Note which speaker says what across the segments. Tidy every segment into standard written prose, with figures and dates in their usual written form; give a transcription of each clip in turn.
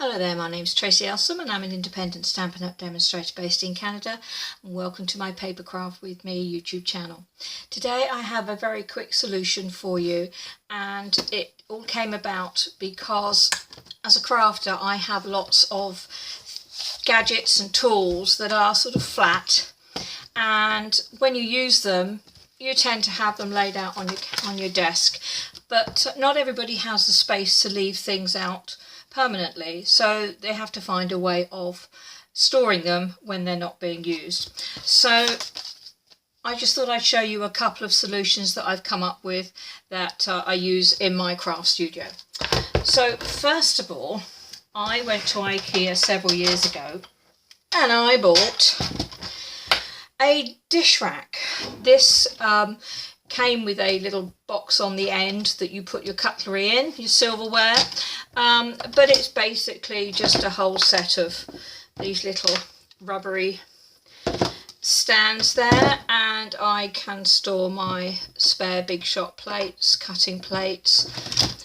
Speaker 1: Hello there, my name's Tracy Elsom and I'm an independent Stampin' Up demonstrator based in Canada, and welcome to my Papercraft with Me YouTube channel. Today I have a very quick solution for you, and it all came about because as a crafter I have lots of gadgets and tools that are sort of flat, and when you use them you tend to have them laid out on your desk, but not everybody has the space to leave things out permanently, so they have to find a way of storing them when they're not being used. So I just thought I'd show you a couple of solutions that I've come up with that I use in my craft studio. So first of all, I went to IKEA several years ago and I bought a dish rack. This came with a little box on the end that you put your cutlery in, your silverware, but it's basically just a whole set of these little rubbery stands there, and I can store my spare Big Shot plates, cutting plates.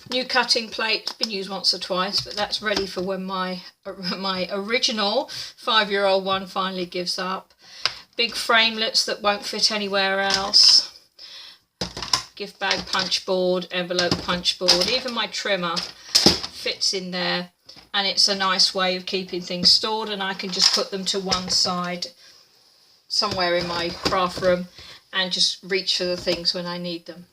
Speaker 1: New cutting plate, been used once or twice, but that's ready for when my original 5-year-old one finally gives up. Big framelets that won't fit anywhere else. Gift bag punch board, envelope punch board, even my trimmer fits in there, and it's a nice way of keeping things stored, and I can just put them to one side somewhere in my craft room and just reach for the things when I need them.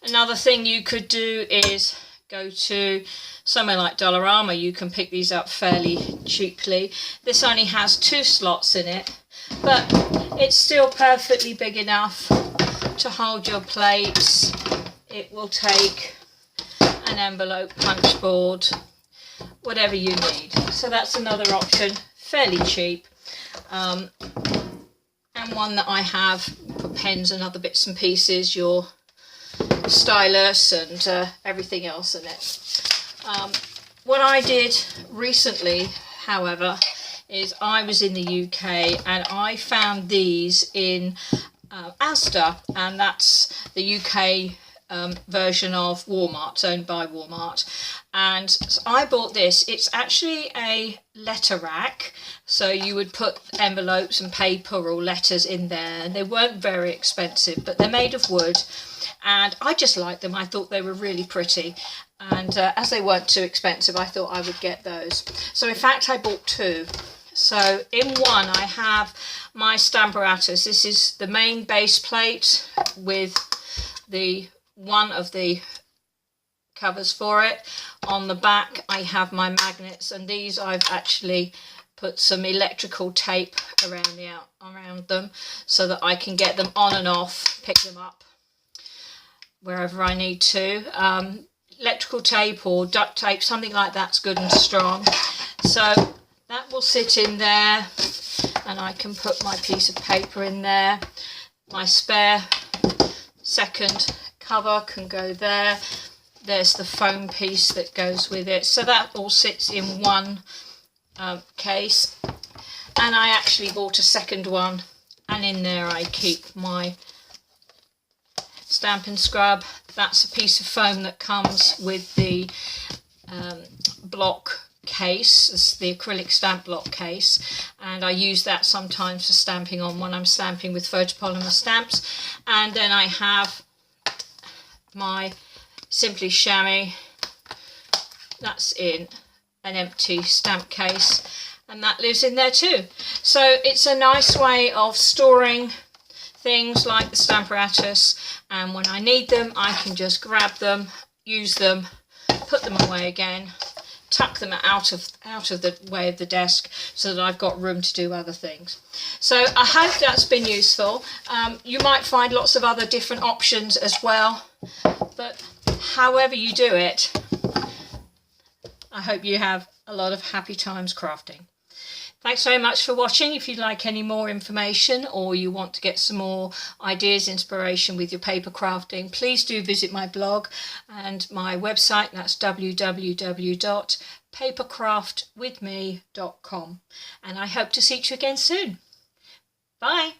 Speaker 1: Another thing you could do is go to somewhere like Dollarama. You can pick these up fairly cheaply. This only has 2 slots in it, but it's still perfectly big enough to hold your plates. It will take an envelope punch board, whatever you need. So that's another option, fairly cheap, and one that I have for pens and other bits and pieces, your stylus and everything else in it. What I did recently, however, is I was in the UK and I found these in Asda, and that's the UK version of Walmart, owned by Walmart. And so I bought this. It's actually a letter rack, so you would put envelopes and paper or letters in there. They weren't very expensive, but they're made of wood, and I just liked them. I thought they were really pretty, and as they weren't too expensive, I thought I would get those. So in fact I bought 2. So in one I have my Stamparatus. This is the main base plate with the one of the covers for it. On the back I have my magnets, and these I've actually put some electrical tape around them so that I can get them on and off, pick them up wherever I need to. Electrical tape or duct tape, something like that's good and strong. So that will sit in there, and I can put my piece of paper in there. My spare second cover can go there. There's the foam piece that goes with it. So that all sits in one case. And I actually bought a second one, and in there I keep my Stampin' Scrub. That's a piece of foam that comes with the block case. This is the acrylic stamp block case, and I use that sometimes for stamping on when I'm stamping with photopolymer stamps. And then I have my Simply Chamois. That's in an empty stamp case, and that lives in there too. So it's a nice way of storing things like the Stamparatus, and when I need them I can just grab them, use them, put them away again, tuck them out of the way of the desk so that I've got room to do other things. So I hope that's been useful. You might find lots of other different options as well, but however you do it, I hope you have a lot of happy times crafting. Thanks very much for watching. If you'd like any more information or you want to get some more ideas, inspiration with your paper crafting, please do visit my blog and my website. That's www.papercraftwithme.com, and I hope to see you again soon. Bye.